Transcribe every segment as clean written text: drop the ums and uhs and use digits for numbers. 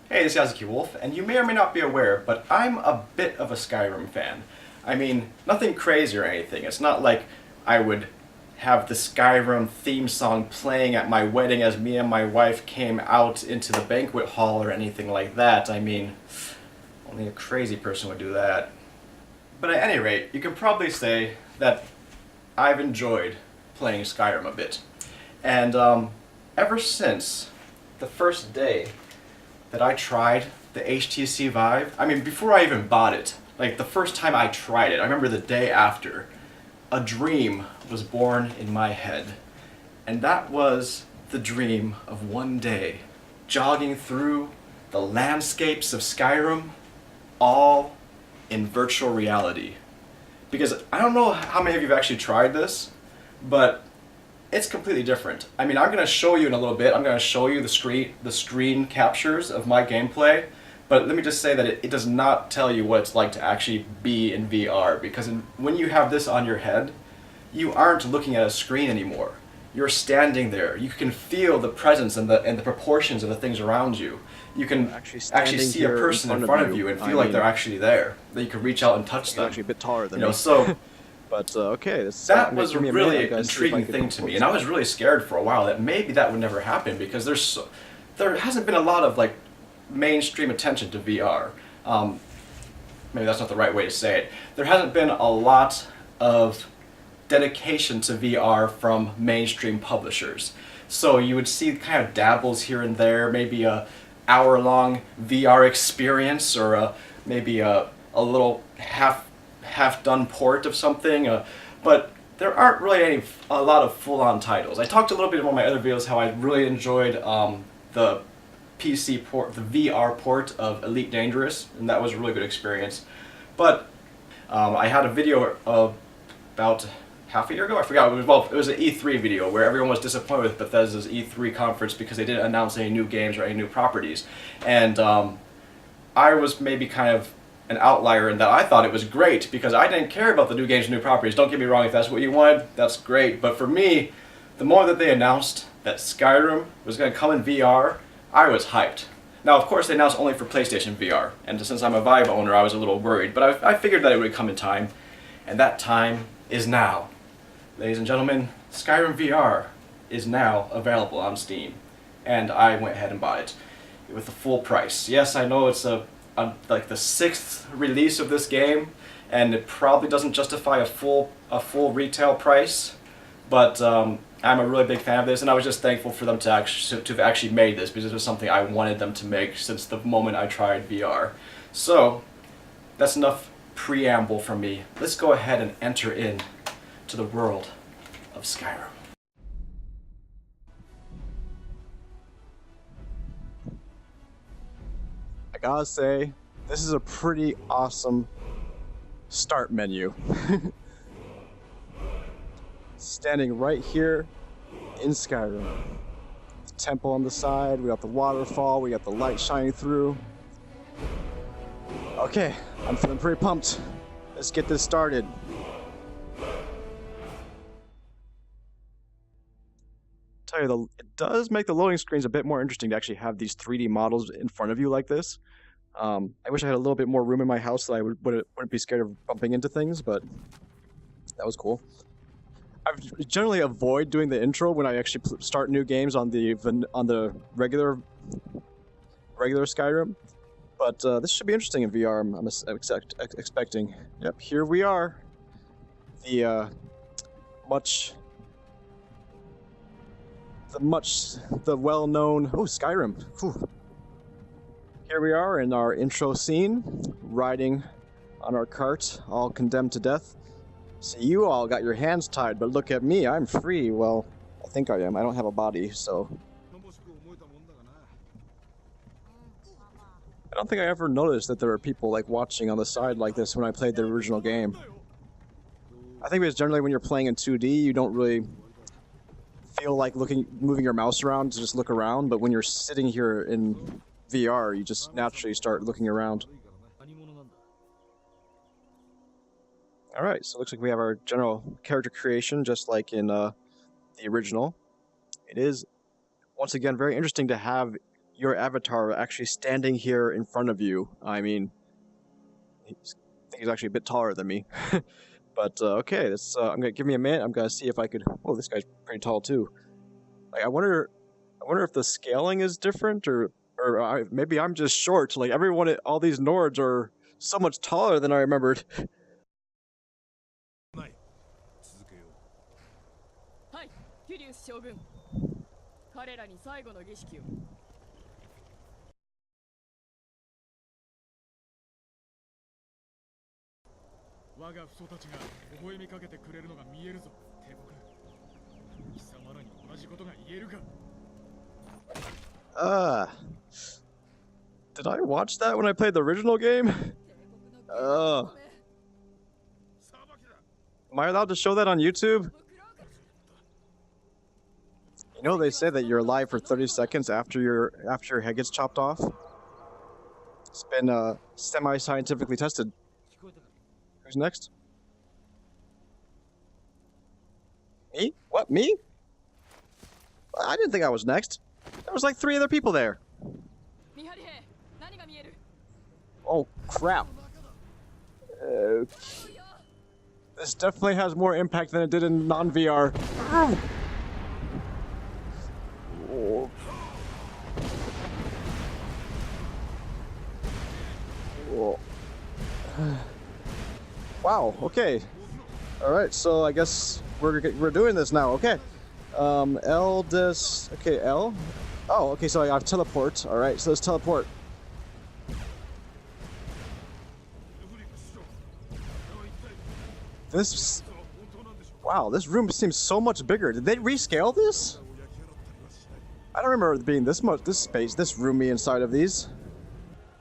Hey, this is Yazuki Wolf, and you may or may not be aware, but I'm a bit of a Skyrim fan. I mean, nothing crazy or anything. It's not like I would have the Skyrim theme song playing at my wedding as me and my wife came out into the banquet hall or anything like that. I mean, only a crazy person would do that. But at any rate, you can probably say that I've enjoyed playing Skyrim a bit. And ever since the first day that I tried the HTC Vive, I mean, before I even bought it, like the first time I tried it, I remember the day after, a dream was born in my head. And that was the dream of one day jogging through the landscapes of Skyrim, all in virtual reality. Because I don't know how many of you have actually tried this, but it's completely different. I mean, I'm going to show you in a little bit. I'm going to show you the screen captures of my gameplay, but let me just say that it does not tell you what it's like to actually be in VR, because when you have this on your head, you aren't looking at a screen anymore. You're standing there. You can feel the presence and the proportions of the things around you. You can actually see a person in front of you and feel like they're actually there. That you can reach out and touch them. Actually a bit taller than me. So But okay, that was a really intriguing thing to me, and I was really scared for a while that maybe that would never happen, because there hasn't been a lot of like mainstream attention to VR. Maybe that's not the right way to say it. There hasn't been a lot of dedication to VR from mainstream publishers. So you would see kind of dabbles here and there, maybe a hour-long VR experience, or maybe a little half-done port of something, but there aren't really a lot of full-on titles. I talked a little bit about my other videos how I really enjoyed the PC port, the VR port of Elite Dangerous, and that was a really good experience. But I had a video about half a year ago, I forgot, it was an E3 video where everyone was disappointed with Bethesda's E3 conference because they didn't announce any new games or any new properties. And I was maybe kind of an outlier in that I thought it was great because I didn't care about the new games and new properties. Don't get me wrong, if that's what you wanted, that's great. But for me, the more that they announced that Skyrim was going to come in VR, I was hyped. Now, of course, they announced only for PlayStation VR, and since I'm a Vive owner, I was a little worried, but I figured that it would come in time, and that time is now. Ladies and gentlemen, Skyrim VR is now available on Steam, and I went ahead and bought it with the full price. Yes, I know it's like the 6th release of this game, and it probably doesn't justify a full retail price, but I'm a really big fan of this, and I was just thankful for them to have actually made this, because it was something I wanted them to make since the moment I tried VR. So that's enough preamble from me. Let's go ahead and enter in to the world of Skyrim. I gotta say, this is a pretty awesome start menu. Standing right here in Skyrim. The temple on the side, we got the waterfall, we got the light shining through. Okay, I'm feeling pretty pumped. Let's get this started. Tell you, it does make the loading screens a bit more interesting to actually have these 3D models in front of you like this. I wish I had a little bit more room in my house so I wouldn't be scared of bumping into things, but that was cool. I generally avoid doing the intro when I actually start new games on the regular Skyrim, but this should be interesting in VR. I'm expecting. Yep, here we are. The well-known Skyrim. Whew. Here we are in our intro scene, riding on our cart, all condemned to death. So you all got your hands tied, but look at me, I'm free. Well, I think I am. I don't have a body, so I don't think I ever noticed that there were people like watching on the side like this when I played the original game. I think because generally when you're playing in 2D, you don't really feel like moving your mouse around to just look around, but when you're sitting here in VR, you just naturally start looking around. Alright, so it looks like we have our general character creation just like in the original. It is, once again, very interesting to have your avatar actually standing here in front of you. I mean, I think he's actually a bit taller than me. But okay, this I'm gonna give me a minute. I'm gonna see if I could. Oh, this guy's pretty tall too. Like, I wonder if the scaling is different, or maybe I'm just short. Like everyone, all these Nords are so much taller than I remembered. はい、ティリウス将軍。彼らに最後の儀式を。我が父祖たちが微笑みかけてくれるのが見えるぞ、帝国。貴様らに同じことが言えるか。Did I watch that when I played the original game? Am I allowed to show that on YouTube? You know they say that you're alive for 30 seconds after your head gets chopped off. It's been semi-scientifically tested. Who's next? Me? What? Me? I didn't think I was next. There was like 3 other people there. Oh crap. This definitely has more impact than it did in non-VR. Oh. Oh. Wow, okay. Alright, so I guess we're doing this now, okay. L this, okay, L. Oh, okay, so I have teleport. Alright, so let's teleport. This, wow, this room seems so much bigger. Did they rescale this? I don't remember it being this much, this space, this roomy inside of these.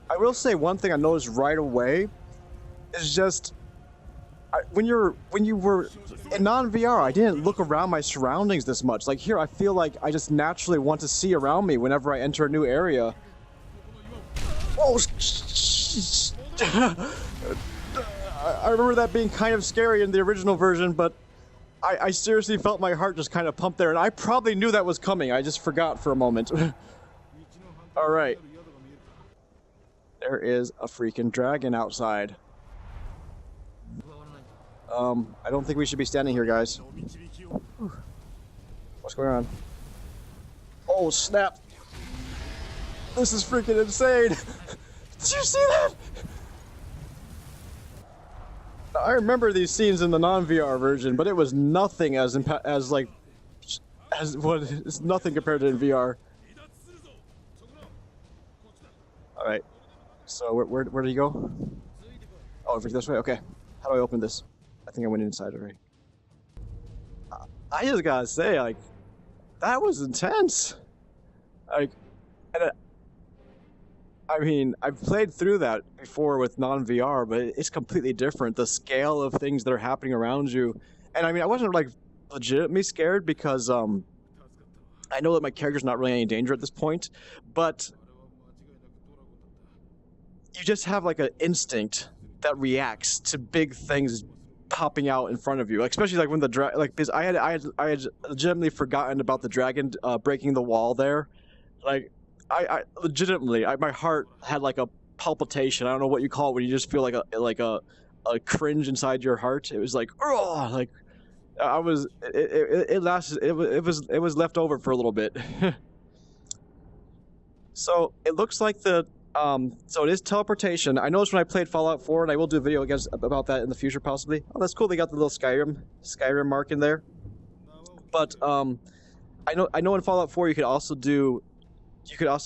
I will say one thing I noticed right away is just when you were in non-VR, I didn't look around my surroundings this much. Like here, I feel like I just naturally want to see around me whenever I enter a new area. Oh, I remember that being kind of scary in the original version, but I seriously felt my heart just kind of pump there, and I probably knew that was coming. I just forgot for a moment. All right. There is a freaking dragon outside. I don't think we should be standing here, guys. What's going on? Oh, snap. This is freaking insane. Did you see that? I remember these scenes in the non-VR version, but it was nothing it's nothing compared to in VR. All right. So where did he go? Oh, over this way. Okay. How do I open this? I think I went inside already. I just gotta say, like, that was intense. Like, and I mean, I've played through that before with non-VR, but it's completely different. The scale of things that are happening around you, and I mean, I wasn't like legitimately scared because I know that my character's not really any danger at this point, but you just have like an instinct that reacts to big things popping out in front of you, like, especially like when the because I had legitimately forgotten about the dragon breaking the wall there. Like I legitimately, my heart had like a palpitation. I don't know what you call it when you just feel like a cringe inside your heart. It was like, oh, like I was it lasted, it was left over for a little bit. So it looks like so it is teleportation. I noticed when I played Fallout 4, and I will do a video about that in the future possibly. Oh, that's cool. They got the little Skyrim mark in there. But I know in Fallout 4 you could also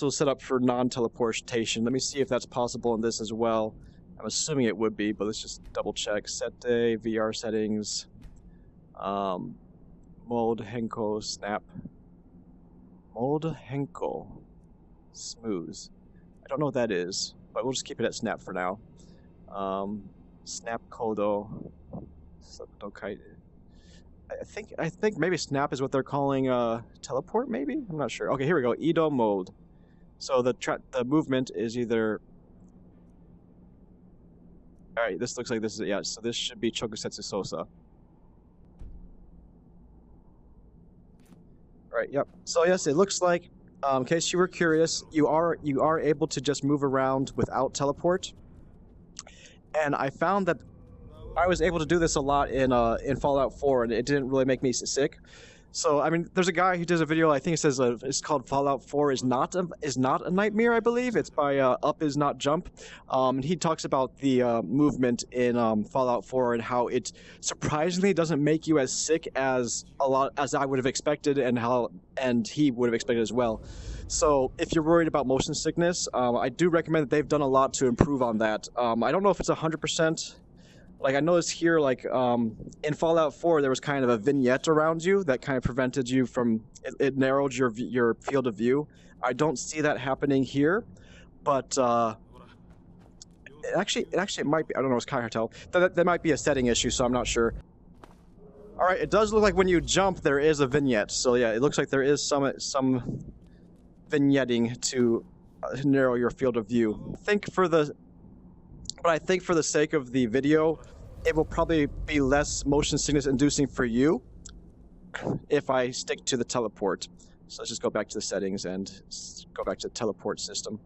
set up for non-teleportation. Let me see if that's possible in this as well. I'm assuming it would be, but let's just double check. Set day, VR settings, mode Henko snap, mode Henko smooth. I don't know what that is, but we'll just keep it at snap for now. Snap Kodo. I think maybe snap is what they're calling teleport, maybe? I'm not sure. Okay, here we go. Edo mode. So the movement is either... Alright, this looks like this is... Yeah, so this should be Chokusetsu Sosa. Alright, yep. So yes, it looks like In case you were curious, you are able to just move around without teleport. And I found that I was able to do this a lot in Fallout 4, and it didn't really make me sick. So I mean, there's a guy who does a video. I think it says it's called "Fallout 4 is not a nightmare." I believe it's by Up Is Not Jump. And he talks about the movement in Fallout 4 and how it surprisingly doesn't make you as sick as I would have expected, and he would have expected as well. So if you're worried about motion sickness, I do recommend that they've done a lot to improve on that. I don't know if it's 100%. Like I noticed here, like in Fallout 4, there was kind of a vignette around you that kind of prevented you from. It narrowed your field of view. I don't see that happening here, but it actually might be. I don't know. It's kind of hard to tell. That might be a setting issue, so I'm not sure. All right, it does look like when you jump, there is a vignette. So yeah, it looks like there is some vignetting to narrow your field of view. I think for the sake of the video, it will probably be less motion sickness inducing for you if I stick to the teleport. So let's just go back to the settings and go back to the teleport system.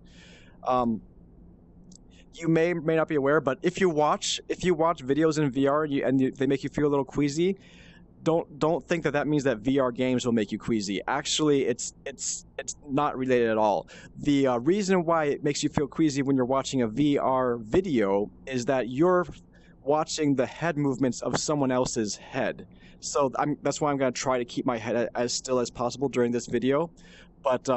You may not be aware, but if you watch videos in VR and they make you feel a little queasy, don't think that means that VR games will make you queasy. Actually, it's not related at all. The reason why it makes you feel queasy when you're watching a VR video is that you're watching the head movements of someone else's head. So that's why I'm going to try to keep my head as still as possible during this video. But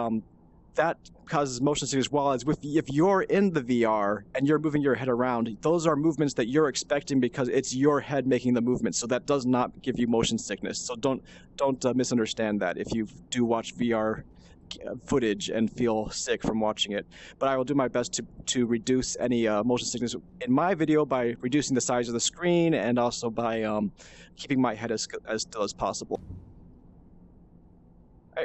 that causes motion sickness. While if you're in the VR and you're moving your head around, those are movements that you're expecting because it's your head making the movement. So that does not give you motion sickness. So don't misunderstand that if you do watch VR footage and feel sick from watching it. But I will do my best to reduce any motion sickness in my video by reducing the size of the screen and also by keeping my head as still as possible.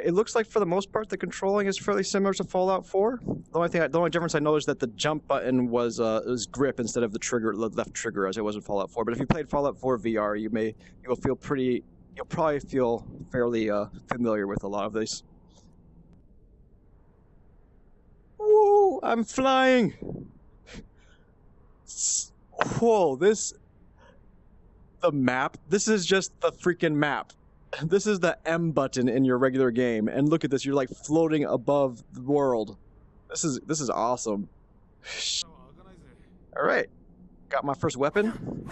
It looks like for the most part the controlling is fairly similar to Fallout 4. The only difference I noticed that the jump button was grip instead of the left trigger as it was in Fallout 4. But if you played Fallout 4 VR, you'll probably feel fairly familiar with a lot of these. Woo! I'm flying. Whoa! The map. This is just the freaking map. This is the M button in your regular game, and look at this. You're like floating above the world. This is awesome. All right, got my first weapon.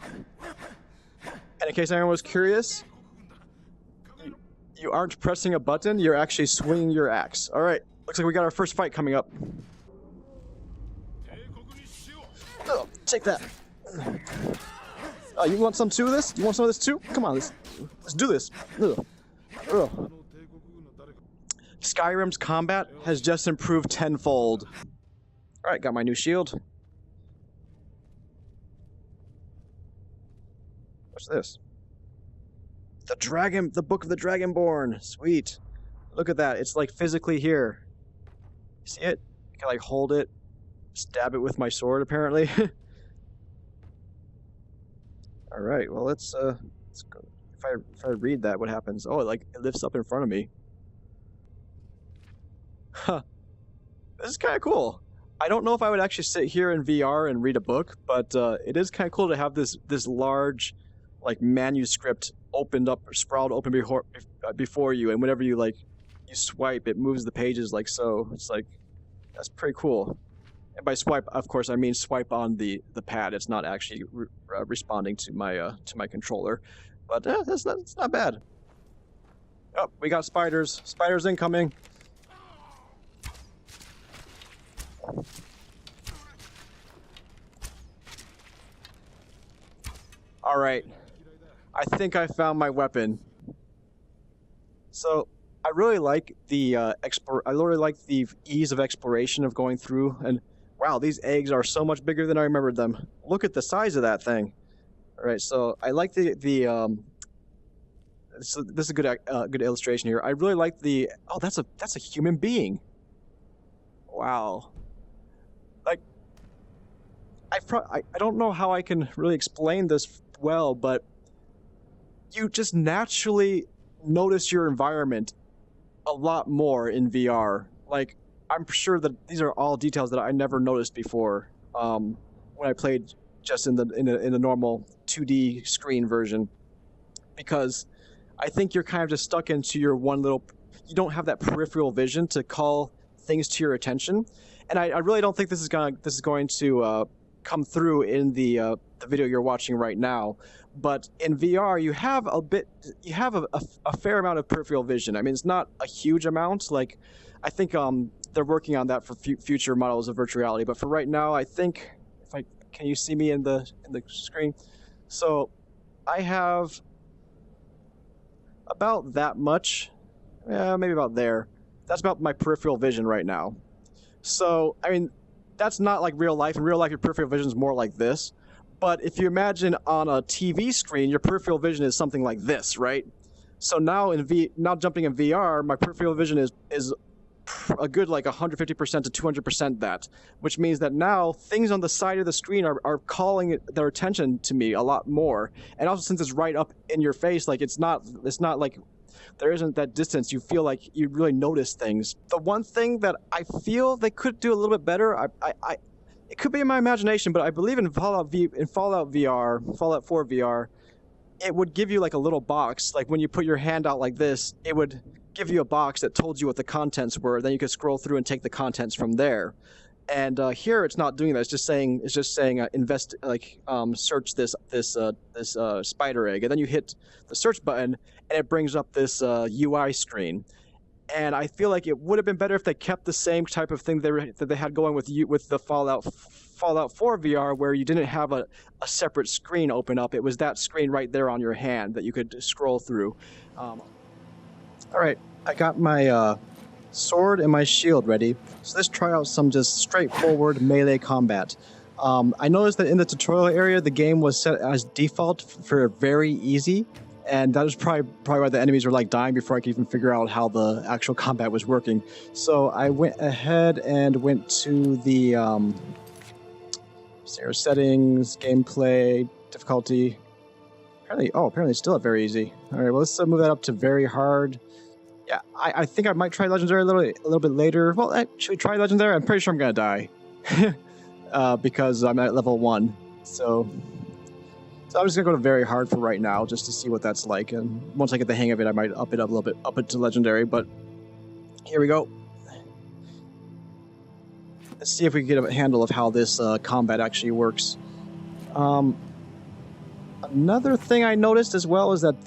And in case anyone was curious, you aren't pressing a button. You're actually swinging your axe. All right, looks like we got our first fight coming up. Oh, take that. You want some too of this? You want some of this too? Come on, let's do this. Ugh. Ugh. Skyrim's combat has just improved tenfold. Alright, got my new shield. What's this? The Book of the Dragonborn. Sweet. Look at that. It's like physically here. See it? I can like hold it, stab it with my sword apparently. All right, well let's go. If I read that, what happens? Oh, it lifts up in front of me. Huh. This is kind of cool. I don't know if I would actually sit here in VR and read a book, but it is kind of cool to have this large, like manuscript sprawled open before you, and whenever you swipe, it moves the pages like so. It's like that's pretty cool. And by swipe, of course, I mean swipe on the pad. It's not actually responding to my controller, but that's not bad. Oh, we got spiders. Spiders incoming. All right, I think I found my weapon. So I really like the ease of exploration of going through and. Wow, these eggs are so much bigger than I remembered them. Look at the size of that thing. All right, so I like so this is a good illustration here. I really like oh, that's a human being. Wow. Like, I don't know how I can really explain this well, but you just naturally notice your environment a lot more in VR. Like, I'm sure that these are all details that I never noticed before when I played just in the normal 2D screen version, because I think you're kind of just stuck into your one little. You don't have that peripheral vision to call things to your attention, and I really don't think this is going to come through in the video you're watching right now. But in VR, you have a fair amount of peripheral vision. I mean, it's not a huge amount. Like, I think they're working on that for future models of virtual reality. But for right now, I think can you see me in the screen? So I have about that much, maybe about there. That's about my peripheral vision right now. So I mean, that's not like real life. In real life, your peripheral vision is more like this. But if you imagine on a TV screen, your peripheral vision is something like this, right? So now now jumping in VR, my peripheral vision is a good like 150% to 200% that, which means that now things on the side of the screen are calling their attention to me a lot more. And also, since it's right up in your face, like it's not like there isn't that distance. You feel like you really notice things. The one thing that I feel they could do a little bit better, it could be in my imagination, but I believe in Fallout 4 VR, it would give you like a little box. Like when you put your hand out like this, it would give you a box that told you what the contents were. Then you could scroll through and take the contents from there. And here it's not doing that. It's just saying search this spider egg, and then you hit the search button, and it brings up this UI screen. And I feel like it would have been better if they kept the same type of thing that they had going with the Fallout 4 VR, where you didn't have a separate screen open up. It was that screen right there on your hand that you could scroll through. All right, I got my sword and my shield ready. So let's try out some just straightforward melee combat. I noticed that in the tutorial area, the game was set as default for very easy. And that was probably why the enemies were like dying before I could even figure out how the actual combat was working. So I went ahead and went to the settings, gameplay, difficulty. Apparently it's still at very easy. All right, well, let's move that up to very hard. Yeah, I think I might try Legendary a little bit later. Well, should we try Legendary? I'm pretty sure I'm gonna die because I'm at level 1. So I'm just gonna go to very hard for right now, just to see what that's like. And once I get the hang of it, I might up it a little bit, up it to Legendary. But here we go. Let's see if we can get a handle of how this combat actually works. Another thing I noticed as well is that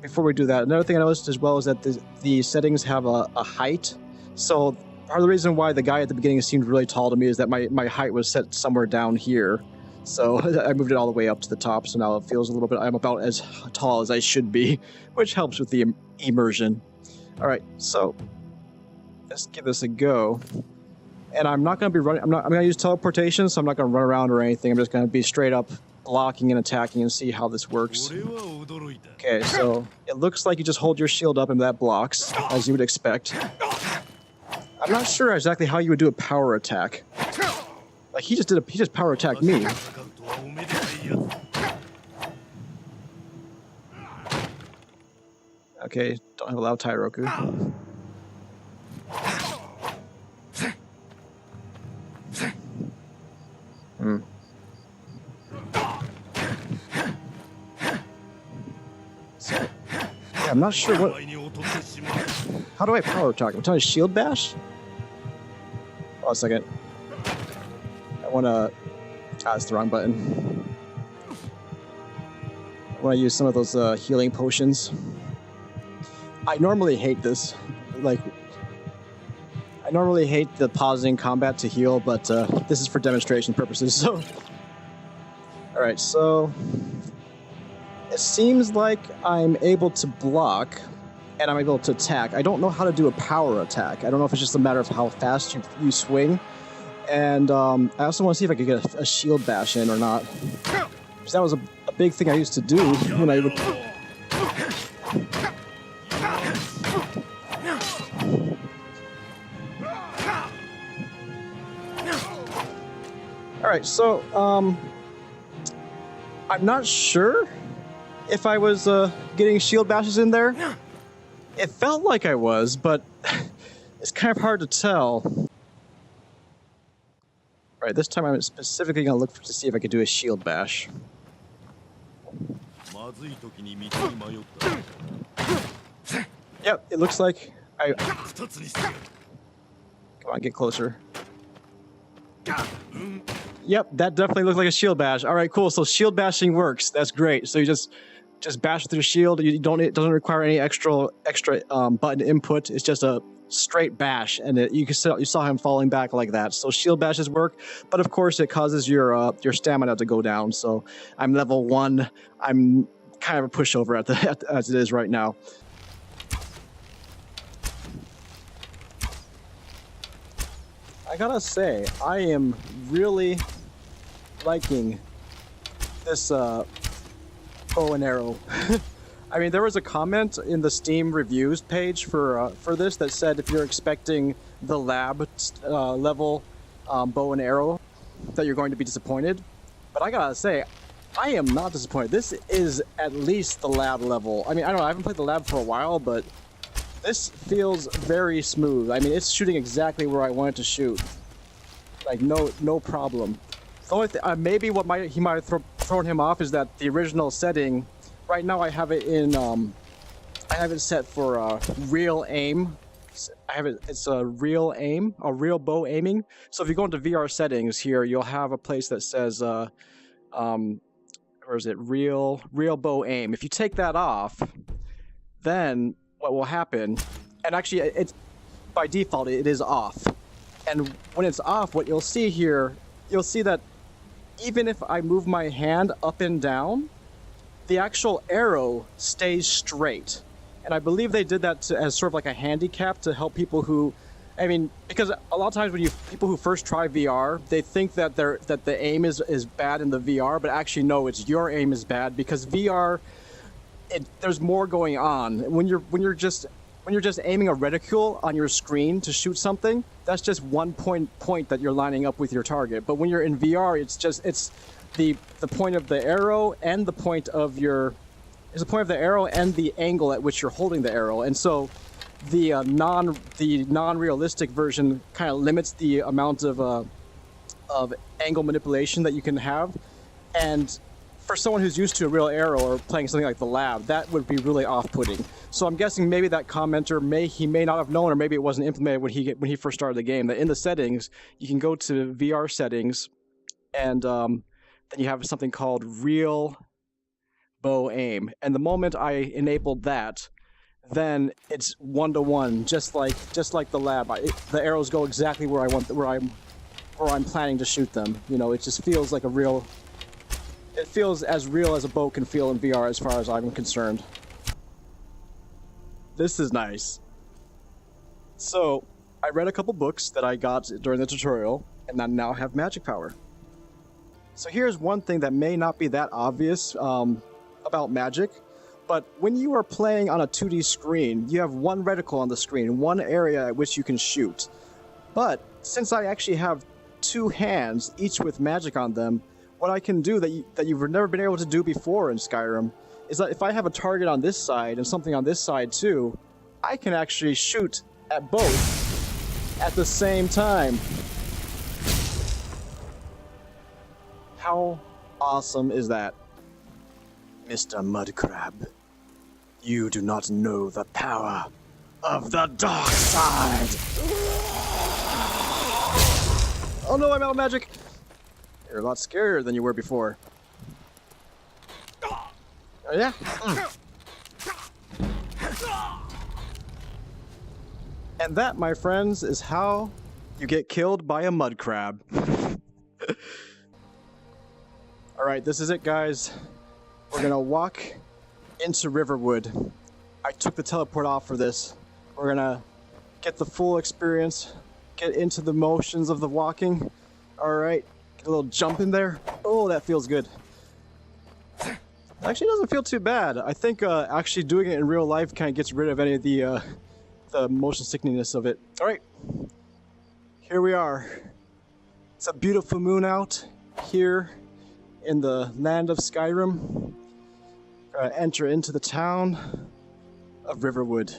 before we do that, another thing I noticed as well is that the settings have a height. So part of the reason why the guy at the beginning seemed really tall to me is that my height was set somewhere down here. So I moved it all the way up to the top, so now it feels a little bit, I'm about as tall as I should be, which helps with the immersion. All right, so let's give this a go. And I'm not going to be running, I'm going to use teleportation, so I'm not going to run around or anything. I'm just going to be straight up blocking and attacking and see how this works. Okay, so it looks like you just hold your shield up and that blocks, as you would expect. I'm not sure exactly how you would do a power attack. Like he just power attacked me. Okay, don't have a loud Tairoku. So, yeah, I'm not sure what. How do I power attack? I'm telling you, shield bash? Oh, a second. I want to... that's the wrong button. I want to use some of those healing potions. I normally hate this. Like, I normally hate the pausing combat to heal, but this is for demonstration purposes, so... Alright, so... It seems like I'm able to block, and I'm able to attack. I don't know how to do a power attack. I don't know if it's just a matter of how fast you swing. And I also want to see if I could get a shield bash in or not. Because that was a big thing I used to do when I would... Alright, so, I'm not sure if I was getting shield bashes in there. It felt like I was, but it's kind of hard to tell. Right, this time I'm specifically going to look to see if I could do a shield bash. Yep, it looks like I... Come on, get closer. Yep, that definitely looks like a shield bash. All right, cool. So shield bashing works. That's great. So you just bash with your shield. You don't. It doesn't require any extra button input. It's just a straight bash, and you saw him falling back like that. So shield bashes work, but of course it causes your stamina to go down. So I'm level 1. I'm kind of a pushover as it is right now. I gotta say, I am really liking this bow and arrow. I mean, there was a comment in the Steam reviews page for this that said if you're expecting the lab level bow and arrow, that you're going to be disappointed. But I gotta say, I am not disappointed. This is at least the lab level. I mean, I don't know, I haven't played the lab for a while, but this feels very smooth. I mean, it's shooting exactly where I want it to shoot. Like, no problem. The only maybe what he might have thrown him off is that the original setting, right now I have it in, I have it set for real aim. It's a real aim, a real bow aiming. So if you go into VR settings here, you'll have a place that says, where is it? Real bow aim. If you take that off, then what will happen, and actually it's by default it is off, and when it's off, what you'll see here, you'll see that even if I move my hand up and down, the actual arrow stays straight. And I believe they did that as sort of like a handicap to help people who, I mean, because a lot of times when people who first try VR, they think that the aim is bad in the VR, but actually no, it's your aim is bad, because VR, there's more going on. When you're just aiming a reticule on your screen to shoot something, that's just one point that you're lining up with your target. But when you're in VR, it's the point of the arrow and the point of the angle at which you're holding the arrow. And so the non-realistic version kind of limits the amount of angle manipulation that you can have. And for someone who's used to a real arrow or playing something like the lab, that would be really off-putting. So I'm guessing maybe that commenter may not have known, or maybe it wasn't implemented when he first started the game, that in the settings you can go to VR settings, and then you have something called real bow aim. And the moment I enabled that, then it's 1-to-1, just like the lab. The arrows go exactly where I'm planning to shoot them. You know, it just feels like a real. It feels as real as a bow can feel in VR as far as I'm concerned. This is nice. So, I read a couple books that I got during the tutorial, and I now have magic power. So here's one thing that may not be that obvious about magic, but when you are playing on a 2D screen, you have one reticle on the screen, one area at which you can shoot. But since I actually have 2 hands, each with magic on them, what I can do that you've never been able to do before in Skyrim is that if I have a target on this side and something on this side too, I can actually shoot at both at the same time. How awesome is that? Mr. Mudcrab, you do not know the power of the dark side. Oh no, I'm out of magic. You're a lot scarier than you were before. Oh yeah? And that, my friends, is how you get killed by a mud crab. Alright, this is it, guys. We're gonna walk into Riverwood. I took the teleport off for this. We're gonna get the full experience, get into the motions of the walking. Alright. A little jump in there. Oh, that feels good. Actually, doesn't feel too bad. I think actually doing it in real life kind of gets rid of any of the motion sickness of it. All right, here we are. It's a beautiful moon out here in the land of Skyrim. Enter into the town. of Riverwood.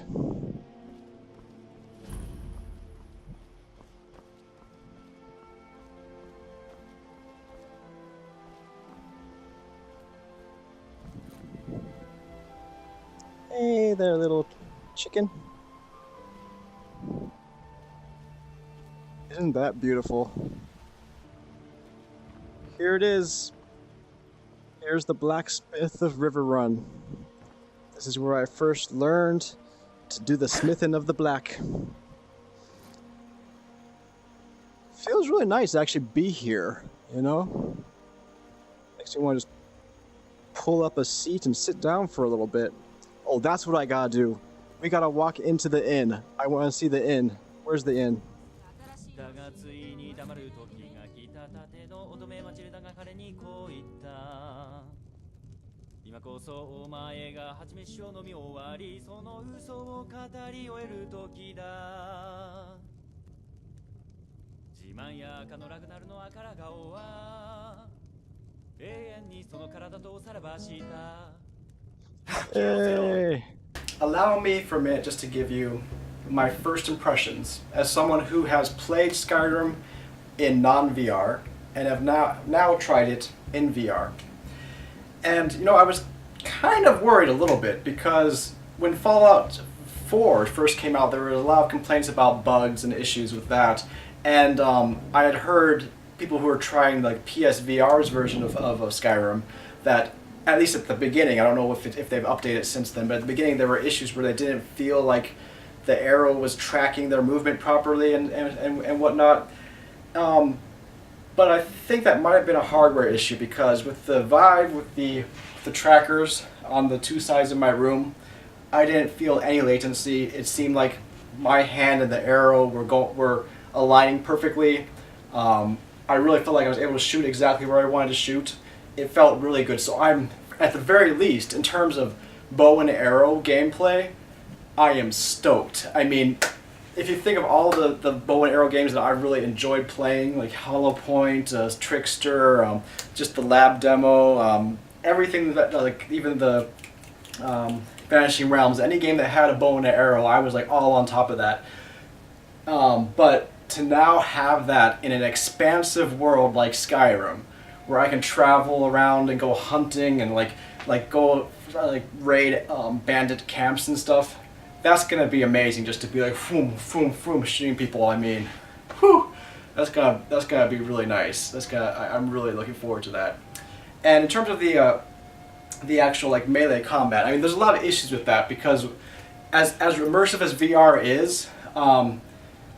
Hey there, little chicken. Isn't that beautiful? Here it is. Here's the blacksmith of Riverrun. This is where I first learned to do the smithing of the black. Feels really nice to actually be here, you know? Makes me want to just pull up a seat and sit down for a little bit. Oh, that's what I gotta do. We gotta walk into the inn. I want to see the inn. Where's the inn? Hey. Allow me for a minute just to give you my first impressions as someone who has played Skyrim in non-VR and have now tried it in VR. And you know, I was kind of worried a little bit because when Fallout 4 first came out, there were a lot of complaints about bugs and issues with that. And I had heard people who were trying like PSVR's version of Skyrim that, at least at the beginning, I don't know if they've updated it since then, but at the beginning there were issues where they didn't feel like the arrow was tracking their movement properly and whatnot. But I think that might have been a hardware issue because with the Vive, with the trackers on the two sides of my room, I didn't feel any latency. It seemed like my hand and the arrow were aligning perfectly. I really felt like I was able to shoot exactly where I wanted to shoot. It felt really good. So I'm, at the very least, in terms of bow and arrow gameplay, I am stoked. I mean, if you think of all the bow and arrow games that I really enjoyed playing, like Hollow Point, Trickster, just the lab demo, everything that, like even the Vanishing Realms, any game that had a bow and an arrow, I was like all on top of that. But to now have that in an expansive world like Skyrim, where I can travel around and go hunting and go raid bandit camps and stuff, that's gonna be amazing. Just to be like boom, boom, boom, shooting people. I mean, whew, that's gonna be really nice. I'm really looking forward to that. And in terms of the actual like melee combat, I mean, there's a lot of issues with that because as immersive as VR is,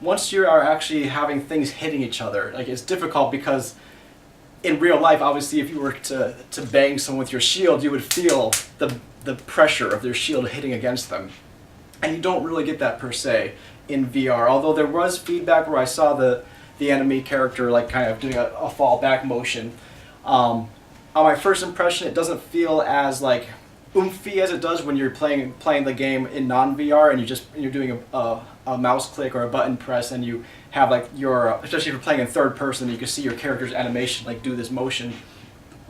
once you are actually having things hitting each other, like it's difficult because in real life, obviously, if you were to bang someone with your shield, you would feel the pressure of their shield hitting against them. And you don't really get that per se in VR, although there was feedback where I saw the enemy character like kind of doing a fall back motion. On my first impression, it doesn't feel as like oomphy as it does when you're playing the game in non-VR and you're doing a mouse click or a button press and you have like your, especially if you're playing in third person, you can see your character's animation like do this motion.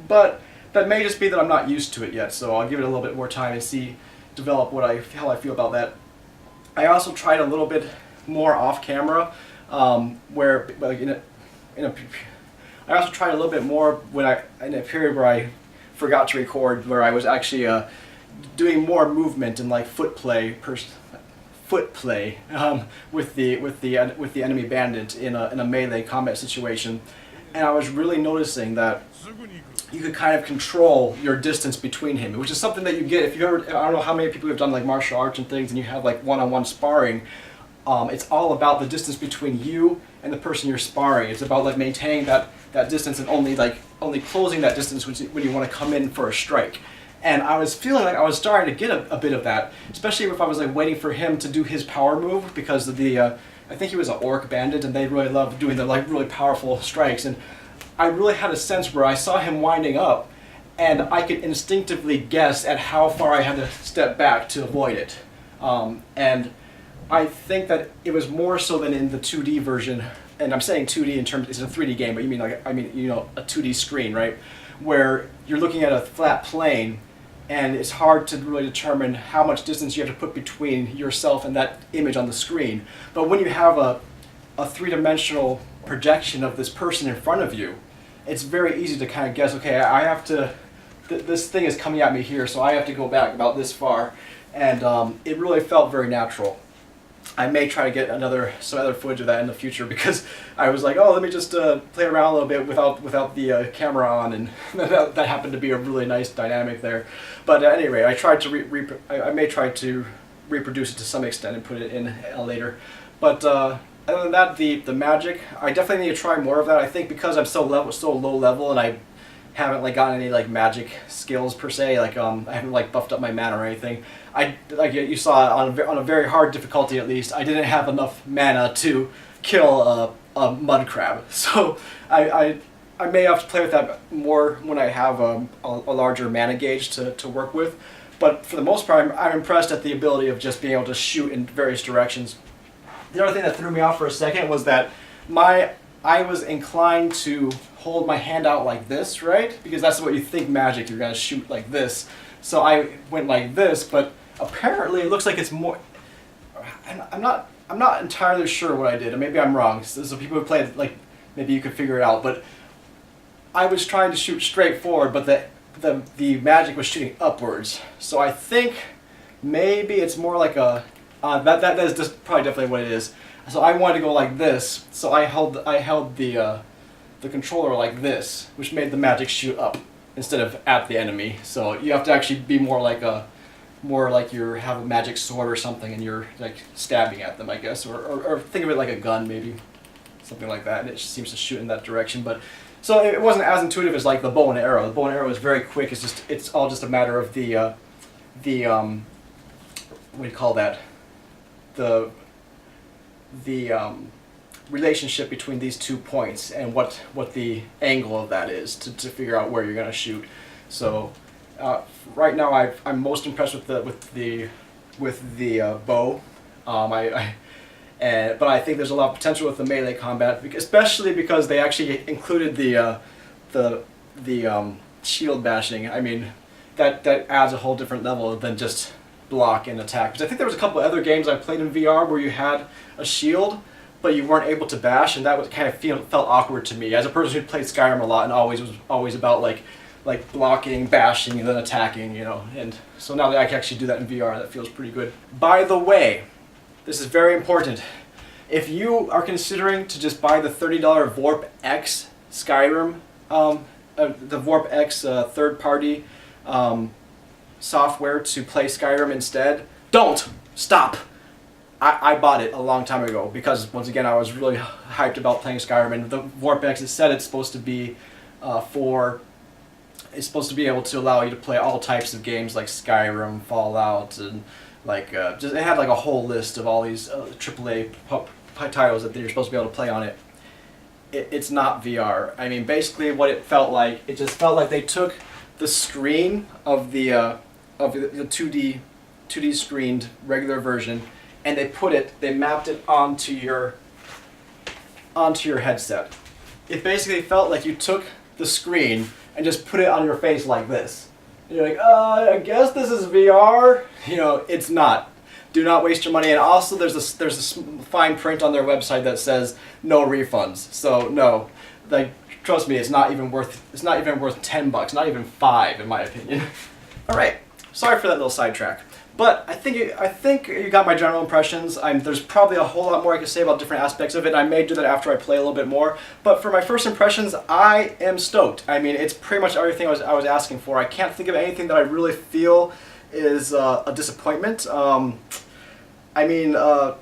But that may just be that I'm not used to it yet, so I'll give it a little bit more time and develop how I feel about that. I also tried a little bit more off camera, where like I also tried a little bit more in a period where I forgot to record, where I was actually doing more movement and like foot play with the enemy bandit in a melee combat situation, and I was really noticing that you could kind of control your distance between him, which is something that you get if you ever, I don't know how many people have done like martial arts and things and you have like one-on-one sparring. It's all about the distance between you and the person you're sparring. It's about like maintaining that distance and only closing that distance when you want to come in for a strike. And I was feeling like I was starting to get a bit of that, especially if I was like waiting for him to do his power move, because of I think he was an orc bandit and they really love doing the like really powerful strikes. And I really had a sense where I saw him winding up and I could instinctively guess at how far I had to step back to avoid it. And I think that it was more so than in the 2D version, and I'm saying 2D in terms, it's a 3D game, but you know, a 2D screen, right? Where you're looking at a flat plane, and it's hard to really determine how much distance you have to put between yourself and that image on the screen. But when you have a three-dimensional projection of this person in front of you, it's very easy to kind of guess, okay, I have to, this thing is coming at me here, so I have to go back about this far, and it really felt very natural. I may try to get some other footage of that in the future, because I was like, oh, let me just play around a little bit without the camera on, and that happened to be a really nice dynamic there. But at any rate, I tried to I may try to reproduce it to some extent and put it in later. But other than that, the magic, I definitely need to try more of that. I think because I'm so low level and I haven't like gotten any like magic skills per se, like I haven't like buffed up my mana or anything. Like you saw on a very hard difficulty, at least I didn't have enough mana to kill a mud crab. So I may have to play with that more when I have a larger mana gauge to work with. But for the most part, I'm impressed at the ability of just being able to shoot in various directions. The other thing that threw me off for a second was that I was inclined to hold my hand out like this, right? Because that's what you think magic, you're gonna shoot like this. So I went like this, but apparently it looks like it's more, I'm not entirely sure what I did, or maybe I'm wrong. So people who played, like, maybe you could figure it out, but I was trying to shoot straight forward, but the magic was shooting upwards. So I think maybe it's more like a, that is just probably definitely what it is. So I wanted to go like this, so I held the controller like this, which made the magic shoot up instead of at the enemy. So you have to actually be more like you have a magic sword or something, and you're like stabbing at them, I guess, or think of it like a gun, maybe something like that, and it seems to shoot in that direction. But so it wasn't as intuitive as like the bow and arrow. The bow and arrow is very quick. It's all just a matter of the what do you call that? The relationship between these 2 points and what the angle of that is to figure out where you're going to shoot. So right now I'm most impressed with the bow. But I think there's a lot of potential with the melee combat, especially because they actually included the shield bashing. I mean, that adds a whole different level than just block and attack. Because I think there was a couple of other games I played in VR where you had a shield, but you weren't able to bash, and that was kind of felt awkward to me as a person who played Skyrim a lot and was always about like blocking, bashing, and then attacking, you know. And so now that I can actually do that in VR, that feels pretty good. By the way, this is very important. If you are considering to just buy the $30 Vorp X Skyrim, the Vorp X third-party software to play Skyrim instead, don't! Stop! I bought it a long time ago because, once again, I was really hyped about playing Skyrim, and the Vorp X, it said it's supposed to be it's supposed to be able to allow you to play all types of games like Skyrim, Fallout, and like it had like a whole list of all these AAA titles that you're supposed to be able to play on it. It's not VR. I mean, basically what it felt like, it just felt like they took the screen of the 2D screened regular version, and they mapped it onto your headset. It basically felt like you took the screen and just put it on your face like this. And you're like, I guess this is VR. You know, it's not. Do not waste your money. And also, there's this fine print on their website that says no refunds. So no, like, trust me, it's not even worth $10, not even $5 in my opinion. All right, sorry for that little sidetrack. But I think you got my general impressions. There's probably a whole lot more I could say about different aspects of it. I may do that after I play a little bit more. But for my first impressions, I am stoked. I mean, it's pretty much everything I was asking for. I can't think of anything that I really feel is a disappointment. I mean, the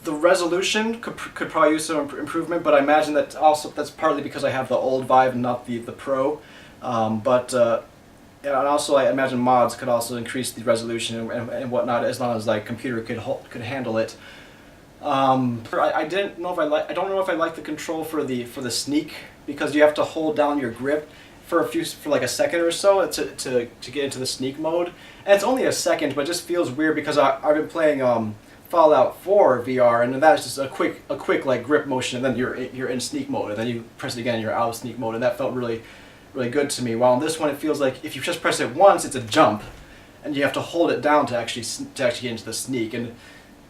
resolution could probably use some improvement, but I imagine that's partly because I have the old Vive and not the Pro. And also, I imagine mods could also increase the resolution and whatnot, as long as like computer could handle it. I don't know if I like the control for the sneak, because you have to hold down your grip for like a second or so to get into the sneak mode, and it's only a second, but it just feels weird because I've been playing Fallout 4 VR, and that's just a quick like grip motion, and then you're in sneak mode, and then you press it again, and you're out of sneak mode, and that felt really really good to me. While on this one, it feels like if you just press it once, it's a jump, and you have to hold it down to actually get into the sneak. And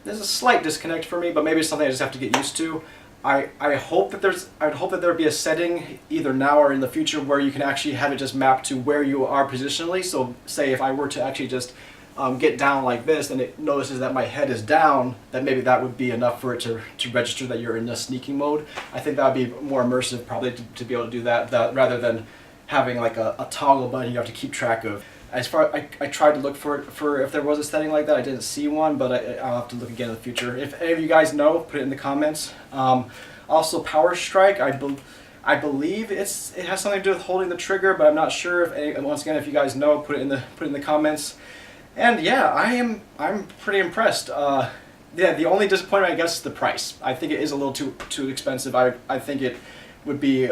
there's a slight disconnect for me, but maybe it's something I just have to get used to. I'd hope that there'd be a setting either now or in the future where you can actually have it just mapped to where you are positionally. So say if I were to actually just get down like this and it notices that my head is down, that maybe that would be enough for it to register that you're in the sneaking mode. I think that would be more immersive probably to be able to do that rather than having like a toggle button you have to keep track of. As far I tried to look for if there was a setting like that. I didn't see one, but I'll have to look again in the future. If any of you guys know, put it in the comments. Also, power strike. I believe it has something to do with holding the trigger, but I'm not sure. Once again, if you guys know, put it in the comments. And yeah, I'm pretty impressed. Yeah, the only disappointment I guess is the price. I think it is a little too expensive. I think it would be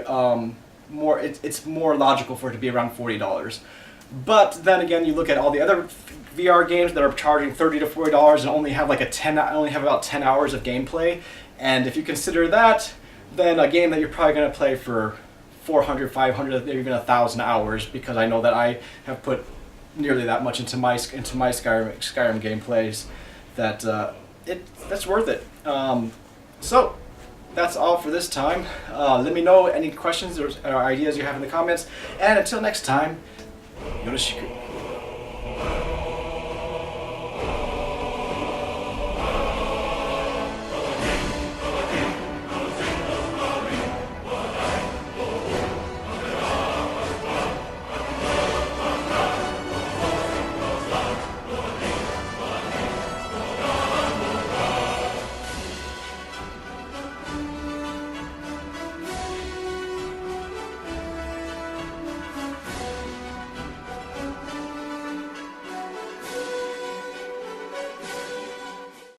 more. It's more logical for it to be around $40. But then again, you look at all the other VR games that are charging $30 to $40 and only have about 10 hours of gameplay. And if you consider that, then a game that you're probably going to play for 400, 500, maybe even 1,000 hours, because I know that I have put nearly that much into my Skyrim gameplays, that's worth it. So that's all for this time. Let me know any questions or ideas you have in the comments. And until next time, よろしく。